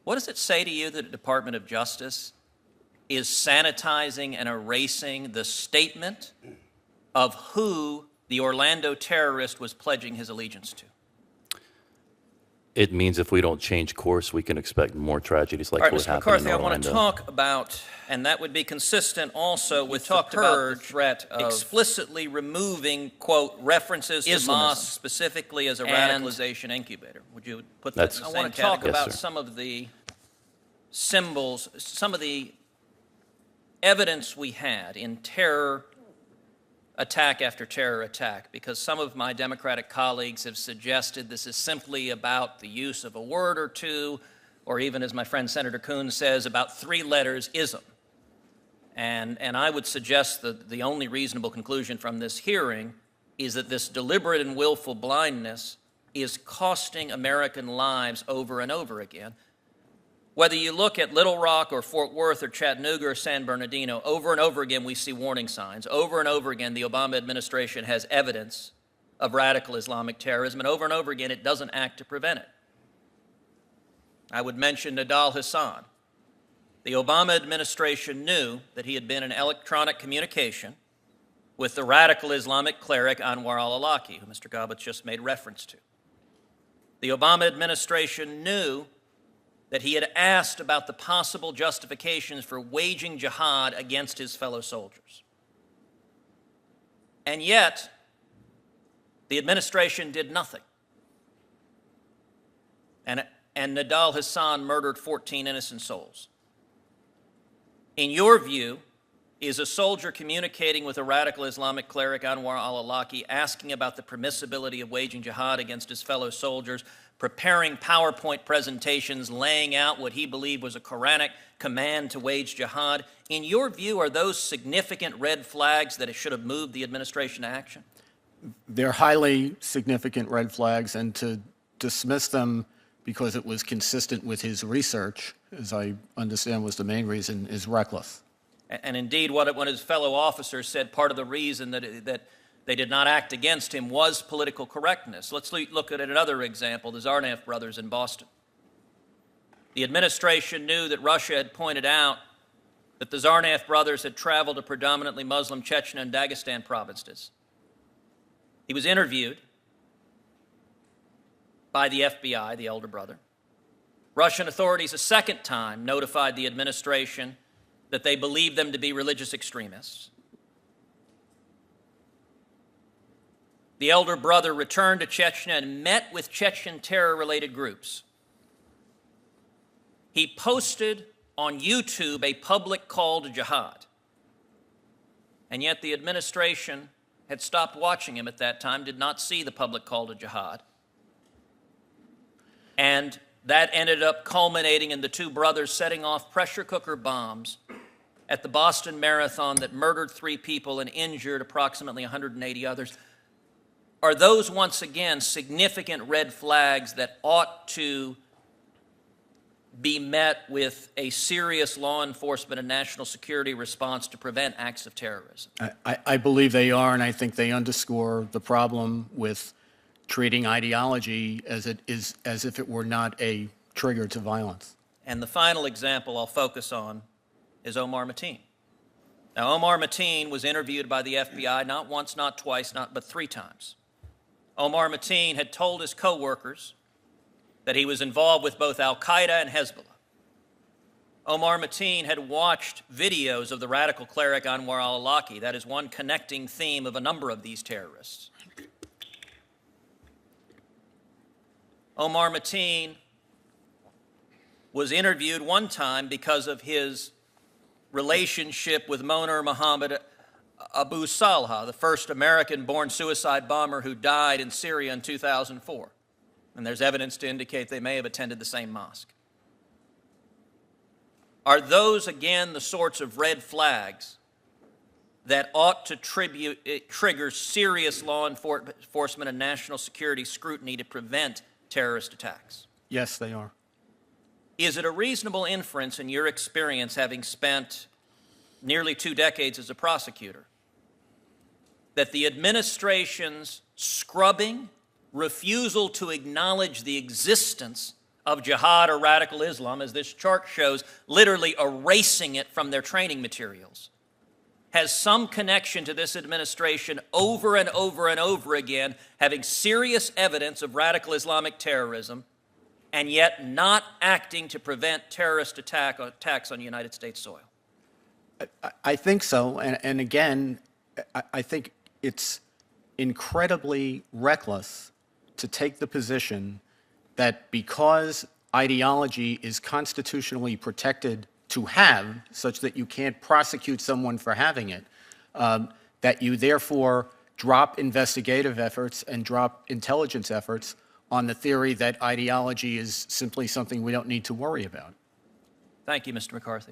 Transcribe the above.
What does it say to you that the Department of Justice is sanitizing and erasing the statement of who the Orlando terrorist was pledging his allegiance to? It means if we don't change course, we can expect more tragedies like All right, what Mr. happened McCarthy, in I Orlando. want to talk about, and that would be consistent also with the purge threat of explicitly removing, quote, references to Islamism. mosques specifically as a radicalization incubator. Would you put that in the That's- same I want to talk category? Yes, about sir. some of the symbols, some of the evidence we had in terror attack after terror attack, because some of my Democratic colleagues have suggested this is simply about the use of a word or two, or even, as my friend Senator Coons says, about 3 letters, ism. And I would suggest that the only reasonable conclusion from this hearing is that this deliberate and willful blindness is costing American lives over and over again. Whether you look at Little Rock or Fort Worth or Chattanooga or San Bernardino, over and over again we see warning signs. Over and over again the Obama administration has evidence of radical Islamic terrorism, and over again it doesn't act to prevent it. I would mention Nidal Hasan. The Obama administration knew that he had been in electronic communication with the radical Islamic cleric Anwar al-Awlaki, who Mr. Gobbett just made reference to. The Obama administration knew that he had asked about the possible justifications for waging jihad against his fellow soldiers. And yet, the administration did nothing. And Nidal Hasan murdered 14 innocent souls. In your view, is a soldier communicating with a radical Islamic cleric, Anwar al-Awlaki, asking about the permissibility of waging jihad against his fellow soldiers, preparing PowerPoint presentations, laying out what he believed was a Quranic command to wage jihad? In your view, are those significant red flags that it should have moved the administration to action? They're highly significant red flags, and to dismiss them because it was consistent with his research, as I understand was the main reason, is reckless. And indeed, what his fellow officers said, part of the reason that they did not act against him was political correctness. Let's look at another example, the Zarnaf brothers in Boston. The administration knew that Russia had pointed out that the Zarnaf brothers had traveled to predominantly Muslim Chechnya and Dagestan provinces. He was interviewed by the FBI, the elder brother. Russian authorities a second time notified the administration that they believed them to be religious extremists. The elder brother returned to Chechnya and met with Chechen terror-related groups. He posted on YouTube a public call to jihad. And yet the administration had stopped watching him at that time, did not see the public call to jihad. And that ended up culminating in the two brothers setting off pressure cooker bombs at the Boston Marathon that murdered 3 people and injured approximately 180 others. Are those, once again, significant red flags that ought to be met with a serious law enforcement and national security response to prevent acts of terrorism? I believe they are, and I think they underscore the problem with treating ideology as if it were not a trigger to violence. And the final example I'll focus on is Omar Mateen. Now, Omar Mateen was interviewed by the FBI not once, not twice, but 3 times. Omar Mateen had told his co-workers that he was involved with both Al-Qaeda and Hezbollah. Omar Mateen had watched videos of the radical cleric Anwar al-Awlaki. That is one connecting theme of a number of these terrorists. Omar Mateen was interviewed one time because of his relationship with Moner Mohammed Abu Salha, the first American-born suicide bomber who died in Syria in 2004. And there's evidence to indicate they may have attended the same mosque. Are those, again, the sorts of red flags that ought to trigger serious law enforcement and national security scrutiny to prevent terrorist attacks? Yes, they are. Is it a reasonable inference in your experience, having spent nearly 2 decades as a prosecutor, that the administration's scrubbing, refusal to acknowledge the existence of jihad or radical Islam, as this chart shows, literally erasing it from their training materials, has some connection to this administration over and over and over again, having serious evidence of radical Islamic terrorism, and yet not acting to prevent terrorist attacks on United States soil? I think so. And again, I think it's incredibly reckless to take the position that because ideology is constitutionally protected to have, such that you can't prosecute someone for having it, that you therefore drop investigative efforts and drop intelligence efforts on the theory that ideology is simply something we don't need to worry about. Thank you, Mr. McCarthy.